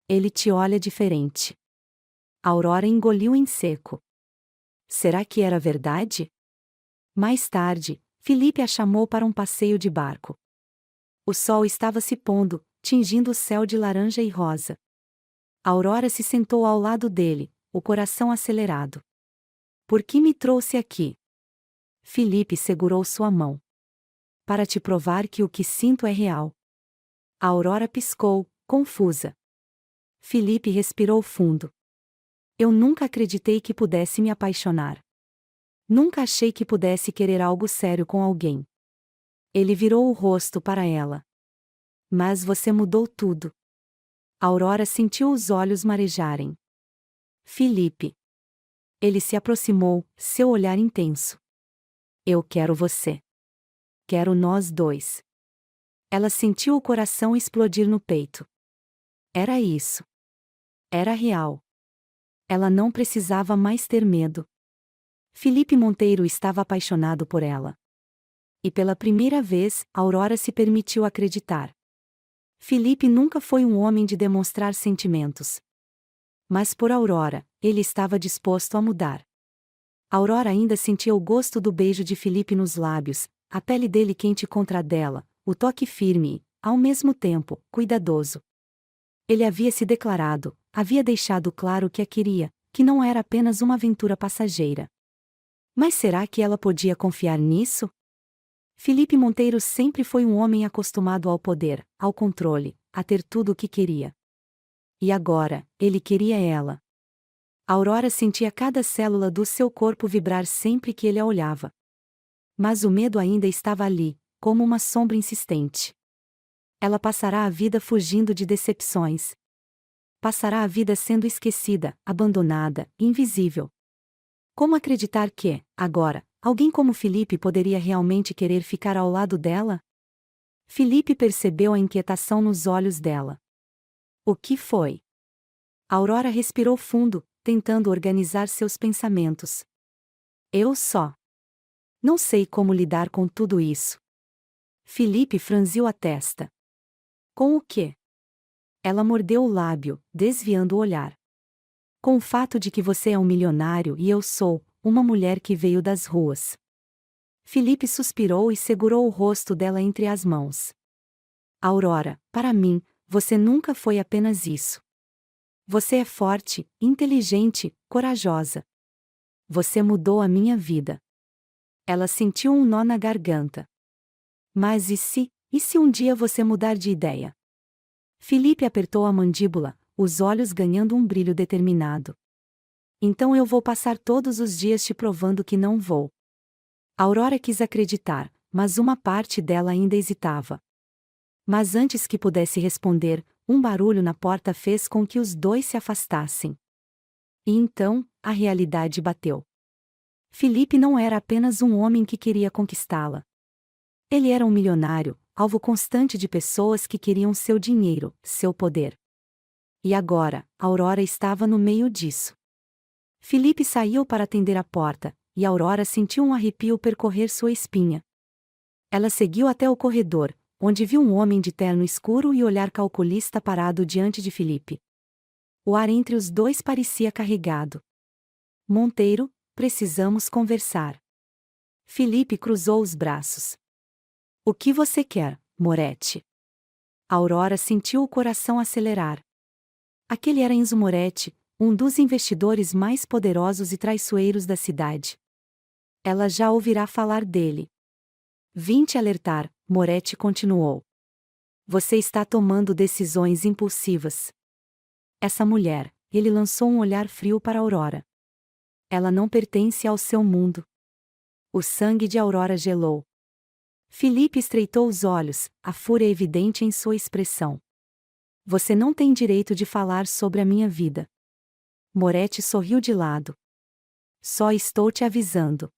Ele te olha diferente. Aurora engoliu em seco. Será que era verdade? Mais tarde, Felipe a chamou para um passeio de barco. O sol estava se pondo, tingindo o céu de laranja e rosa. Aurora se sentou ao lado dele, o coração acelerado. Por que me trouxe aqui? Felipe segurou sua mão. Para te provar que o que sinto é real. A Aurora piscou, confusa. Felipe respirou fundo. Eu nunca acreditei que pudesse me apaixonar. Nunca achei que pudesse querer algo sério com alguém. Ele virou o rosto para ela. Mas você mudou tudo. Aurora sentiu os olhos marejarem. Felipe. Ele se aproximou, seu olhar intenso. Eu quero você. Quero nós dois. Ela sentiu o coração explodir no peito. Era isso. Era real. Ela não precisava mais ter medo. Felipe Monteiro estava apaixonado por ela. E pela primeira vez, Aurora se permitiu acreditar. Felipe nunca foi um homem de demonstrar sentimentos. Mas por Aurora, ele estava disposto a mudar. Aurora ainda sentia o gosto do beijo de Felipe nos lábios, a pele dele quente contra a dela, o toque firme e, ao mesmo tempo, cuidadoso. Ele havia se declarado, havia deixado claro que a queria, que não era apenas uma aventura passageira. Mas será que ela podia confiar nisso? Felipe Monteiro sempre foi um homem acostumado ao poder, ao controle, a ter tudo o que queria. E agora, ele queria ela. Aurora sentia cada célula do seu corpo vibrar sempre que ele a olhava. Mas o medo ainda estava ali, como uma sombra insistente. Ela passará a vida fugindo de decepções. Passará a vida sendo esquecida, abandonada, invisível. Como acreditar que, agora, alguém como Felipe poderia realmente querer ficar ao lado dela? Felipe percebeu a inquietação nos olhos dela. O que foi? Aurora respirou fundo, tentando organizar seus pensamentos. Eu só não sei como lidar com tudo isso. Felipe franziu a testa. Com o quê? Ela mordeu o lábio, desviando o olhar. Com o fato de que você é um milionário e eu sou uma mulher que veio das ruas. Felipe suspirou e segurou o rosto dela entre as mãos. Aurora, para mim, você nunca foi apenas isso. Você é forte, inteligente, corajosa. Você mudou a minha vida. Ela sentiu um nó na garganta. Mas e se um dia você mudar de ideia? Felipe apertou a mandíbula, os olhos ganhando um brilho determinado. Então eu vou passar todos os dias te provando que não vou. Aurora quis acreditar, mas uma parte dela ainda hesitava. Mas antes que pudesse responder, um barulho na porta fez com que os dois se afastassem. E então, a realidade bateu. Felipe não era apenas um homem que queria conquistá-la. Ele era um milionário, alvo constante de pessoas que queriam seu dinheiro, seu poder. E agora, Aurora estava no meio disso. Felipe saiu para atender a porta, e Aurora sentiu um arrepio percorrer sua espinha. Ela seguiu até o corredor, onde viu um homem de terno escuro e olhar calculista parado diante de Felipe. O ar entre os dois parecia carregado. Monteiro, precisamos conversar. Felipe cruzou os braços. O que você quer, Moretti? Aurora sentiu o coração acelerar. Aquele era Enzo Moretti, um dos investidores mais poderosos e traiçoeiros da cidade. Ela já ouvirá falar dele. Vim te alertar, Moretti continuou. Você está tomando decisões impulsivas. Essa mulher, ele lançou um olhar frio para Aurora. Ela não pertence ao seu mundo. O sangue de Aurora gelou. Felipe estreitou os olhos, a fúria evidente em sua expressão. Você não tem direito de falar sobre a minha vida. Moretti sorriu de lado. Só estou te avisando.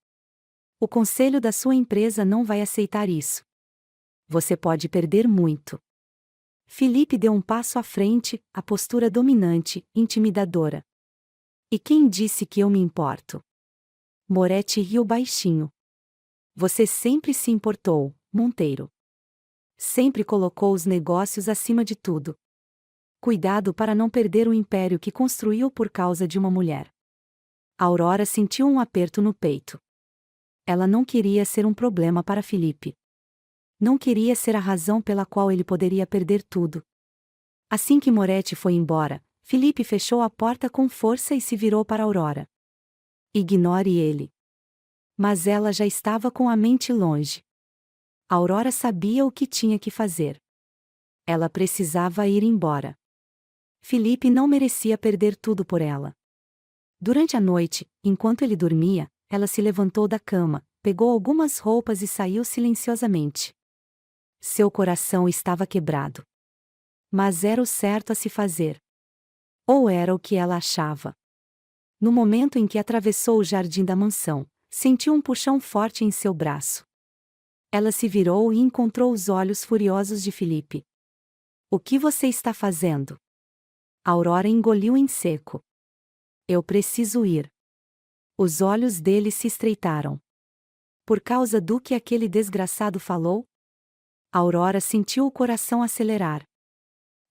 O conselho da sua empresa não vai aceitar isso. Você pode perder muito. Felipe deu um passo à frente, a postura dominante, intimidadora. E quem disse que eu me importo? Moretti riu baixinho. Você sempre se importou, Monteiro. Sempre colocou os negócios acima de tudo. Cuidado para não perder o império que construiu por causa de uma mulher. Aurora sentiu um aperto no peito. Ela não queria ser um problema para Felipe. Não queria ser a razão pela qual ele poderia perder tudo. Assim que Moretti foi embora, Felipe fechou a porta com força e se virou para Aurora. Ignore ele. Mas ela já estava com a mente longe. Aurora sabia o que tinha que fazer. Ela precisava ir embora. Felipe não merecia perder tudo por ela. Durante a noite, enquanto ele dormia, ela se levantou da cama, pegou algumas roupas e saiu silenciosamente. Seu coração estava quebrado. Mas era o certo a se fazer. Ou era o que ela achava. No momento em que atravessou o jardim da mansão, sentiu um puxão forte em seu braço. Ela se virou e encontrou os olhos furiosos de Felipe. O que você está fazendo? Aurora engoliu em seco. Eu preciso ir. Os olhos dele se estreitaram. Por causa do que aquele desgraçado falou? Aurora sentiu o coração acelerar.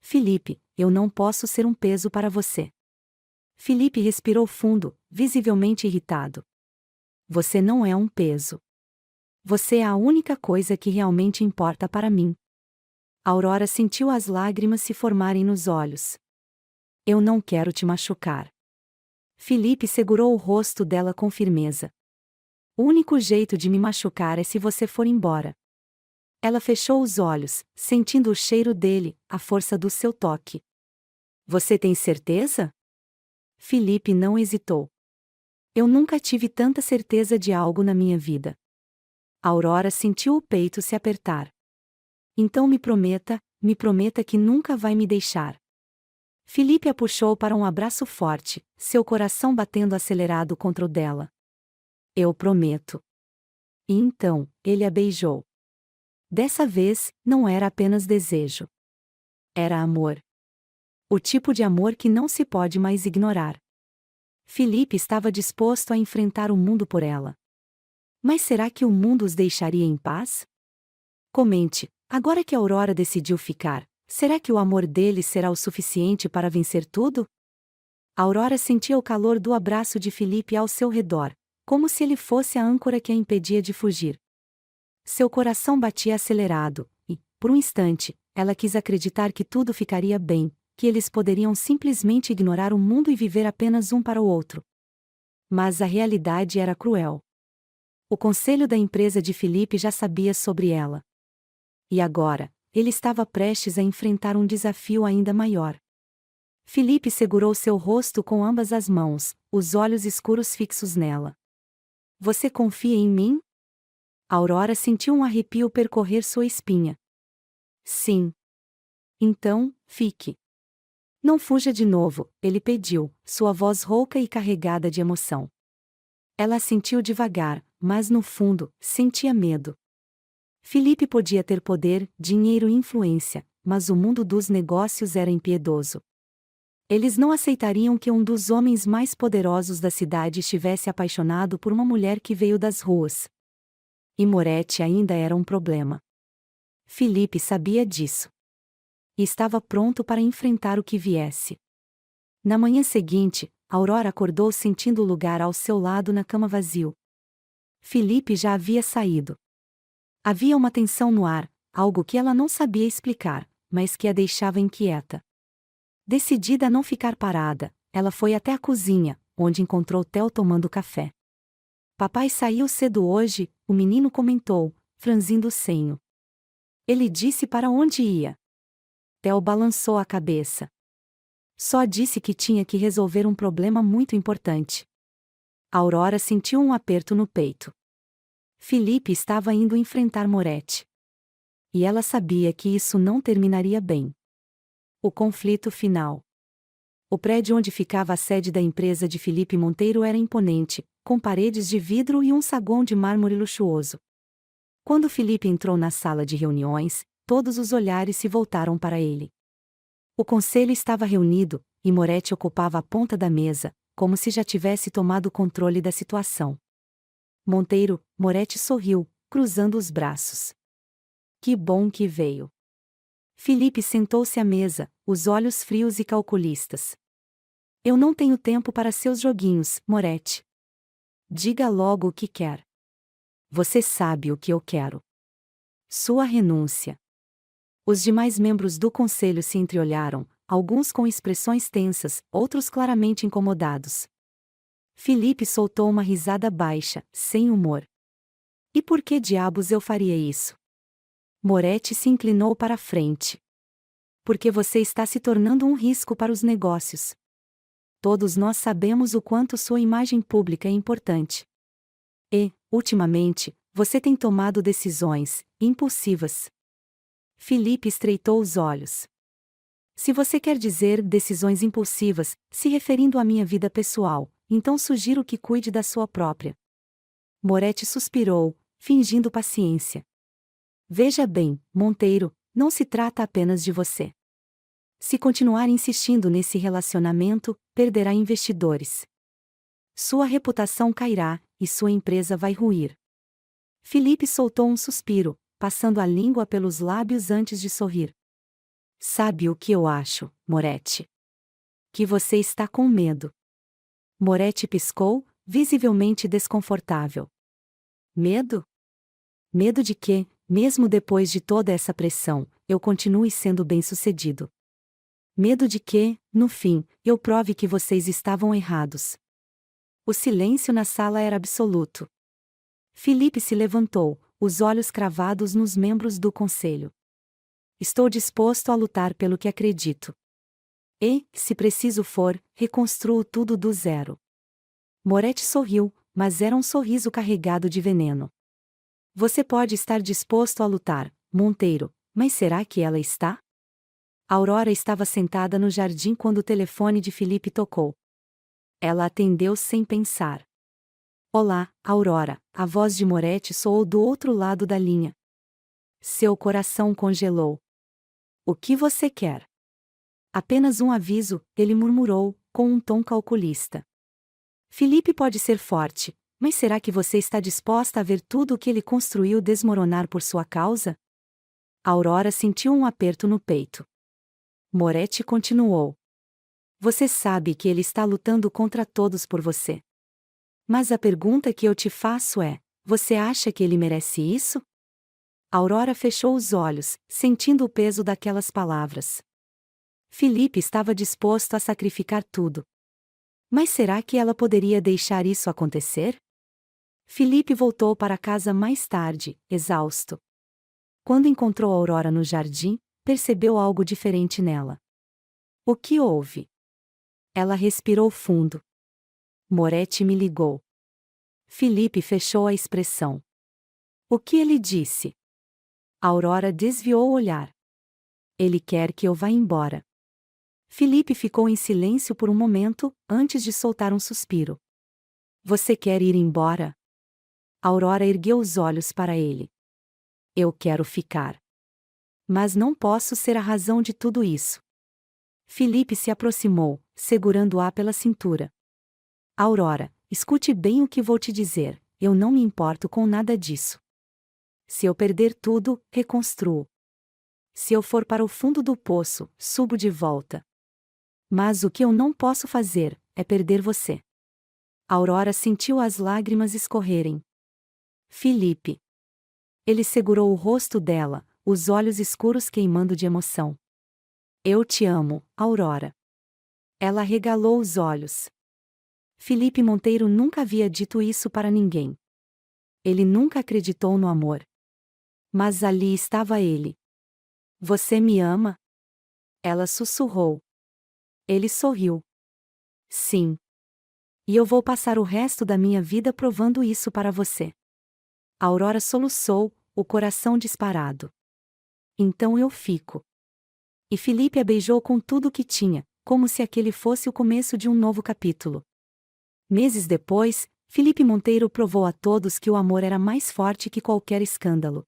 Felipe, eu não posso ser um peso para você. Felipe respirou fundo, visivelmente irritado. Você não é um peso. Você é a única coisa que realmente importa para mim. Aurora sentiu as lágrimas se formarem nos olhos. Eu não quero te machucar. Felipe segurou o rosto dela com firmeza. O único jeito de me machucar é se você for embora. Ela fechou os olhos, sentindo o cheiro dele, a força do seu toque. Você tem certeza? Felipe não hesitou. Eu nunca tive tanta certeza de algo na minha vida. Aurora sentiu o peito se apertar. Então me prometa que nunca vai me deixar. Felipe a puxou para um abraço forte, seu coração batendo acelerado contra o dela. Eu prometo. E então, ele a beijou. Dessa vez, não era apenas desejo. Era amor. O tipo de amor que não se pode mais ignorar. Felipe estava disposto a enfrentar o mundo por ela. Mas será que o mundo os deixaria em paz? Comente, agora que a Aurora decidiu ficar, será que o amor dele será o suficiente para vencer tudo? Aurora sentia o calor do abraço de Felipe ao seu redor, como se ele fosse a âncora que a impedia de fugir. Seu coração batia acelerado, e, por um instante, ela quis acreditar que tudo ficaria bem, que eles poderiam simplesmente ignorar o mundo e viver apenas um para o outro. Mas a realidade era cruel. O conselho da empresa de Felipe já sabia sobre ela. E agora, ele estava prestes a enfrentar um desafio ainda maior. Felipe segurou seu rosto com ambas as mãos, os olhos escuros fixos nela. Você confia em mim? Aurora sentiu um arrepio percorrer sua espinha. Sim. Então, fique. Não fuja de novo, ele pediu, sua voz rouca e carregada de emoção. Ela assentiu devagar, mas no fundo, sentia medo. Felipe podia ter poder, dinheiro e influência, mas o mundo dos negócios era impiedoso. Eles não aceitariam que um dos homens mais poderosos da cidade estivesse apaixonado por uma mulher que veio das ruas. E Moretti ainda era um problema. Felipe sabia disso. E estava pronto para enfrentar o que viesse. Na manhã seguinte, Aurora acordou sentindo o lugar ao seu lado na cama vazio. Felipe já havia saído. Havia uma tensão no ar, algo que ela não sabia explicar, mas que a deixava inquieta. Decidida a não ficar parada, ela foi até a cozinha, onde encontrou Theo tomando café. Papai saiu cedo hoje, o menino comentou, franzindo o senho. Ele disse para onde ia. Theo balançou a cabeça. Só disse que tinha que resolver um problema muito importante. Aurora sentiu um aperto no peito. Felipe estava indo enfrentar Moretti. E ela sabia que isso não terminaria bem. O conflito final. O prédio onde ficava a sede da empresa de Felipe Monteiro era imponente, com paredes de vidro e um saguão de mármore luxuoso. Quando Felipe entrou na sala de reuniões, todos os olhares se voltaram para ele. O conselho estava reunido, e Moretti ocupava a ponta da mesa, como se já tivesse tomado o controle da situação. Moretti sorriu, cruzando os braços. Que bom que veio. Felipe sentou-se à mesa, os olhos frios e calculistas. Eu não tenho tempo para seus joguinhos, Moretti. Diga logo o que quer. Você sabe o que eu quero. Sua renúncia. Os demais membros do conselho se entreolharam, alguns com expressões tensas, outros claramente incomodados. Felipe soltou uma risada baixa, sem humor. E por que diabos eu faria isso? Moretti se inclinou para a frente. Porque você está se tornando um risco para os negócios. Todos nós sabemos o quanto sua imagem pública é importante. E, ultimamente, você tem tomado decisões impulsivas. Felipe estreitou os olhos. Se você quer dizer decisões impulsivas, se referindo à minha vida pessoal, então sugiro que cuide da sua própria. Moretti suspirou, fingindo paciência. Veja bem, Monteiro, não se trata apenas de você. Se continuar insistindo nesse relacionamento, perderá investidores. Sua reputação cairá, e sua empresa vai ruir. Felipe soltou um suspiro, passando a língua pelos lábios antes de sorrir. Sabe o que eu acho, Moretti? Que você está com medo. Moretti piscou, visivelmente desconfortável. Medo? Medo de que, mesmo depois de toda essa pressão, eu continue sendo bem-sucedido. Medo de que, no fim, eu prove que vocês estavam errados. O silêncio na sala era absoluto. Felipe se levantou, os olhos cravados nos membros do conselho. Estou disposto a lutar pelo que acredito. E, se preciso for, reconstruo tudo do zero. Moretti sorriu, mas era um sorriso carregado de veneno. Você pode estar disposto a lutar, Monteiro, mas será que ela está? Aurora estava sentada no jardim quando o telefone de Felipe tocou. Ela atendeu sem pensar. Olá, Aurora, a voz de Moretti soou do outro lado da linha. Seu coração congelou. O que você quer? Apenas um aviso, ele murmurou, com um tom calculista. Felipe pode ser forte, mas será que você está disposta a ver tudo o que ele construiu desmoronar por sua causa? Aurora sentiu um aperto no peito. Moretti continuou. Você sabe que ele está lutando contra todos por você. Mas a pergunta que eu te faço é: você acha que ele merece isso? Aurora fechou os olhos, sentindo o peso daquelas palavras. Felipe estava disposto a sacrificar tudo. Mas será que ela poderia deixar isso acontecer? Felipe voltou para casa mais tarde, exausto. Quando encontrou Aurora no jardim, percebeu algo diferente nela. O que houve? Ela respirou fundo. Moretti me ligou. Felipe fechou a expressão. O que ele disse? Aurora desviou o olhar. Ele quer que eu vá embora. Felipe ficou em silêncio por um momento, antes de soltar um suspiro. Você quer ir embora? Aurora ergueu os olhos para ele. Eu quero ficar. Mas não posso ser a razão de tudo isso. Felipe se aproximou, segurando-a pela cintura. Aurora, escute bem o que vou te dizer, eu não me importo com nada disso. Se eu perder tudo, reconstruo. Se eu for para o fundo do poço, subo de volta. Mas o que eu não posso fazer, é perder você. Aurora sentiu as lágrimas escorrerem. Felipe. Ele segurou o rosto dela, os olhos escuros queimando de emoção. Eu te amo, Aurora. Ela arregalou os olhos. Felipe Monteiro nunca havia dito isso para ninguém. Ele nunca acreditou no amor. Mas ali estava ele. Você me ama? Ela sussurrou. Ele sorriu. Sim. E eu vou passar o resto da minha vida provando isso para você. Aurora soluçou, o coração disparado. Então eu fico. E Felipe a beijou com tudo o que tinha, como se aquele fosse o começo de um novo capítulo. Meses depois, Felipe Monteiro provou a todos que o amor era mais forte que qualquer escândalo.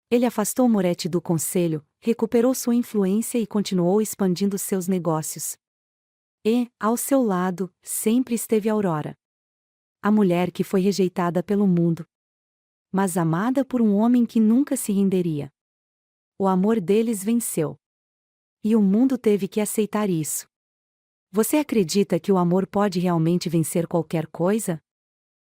Ele afastou Moretti do conselho, recuperou sua influência e continuou expandindo seus negócios. E, ao seu lado, sempre esteve Aurora. A mulher que foi rejeitada pelo mundo, mas amada por um homem que nunca se renderia. O amor deles venceu. E o mundo teve que aceitar isso. Você acredita que o amor pode realmente vencer qualquer coisa?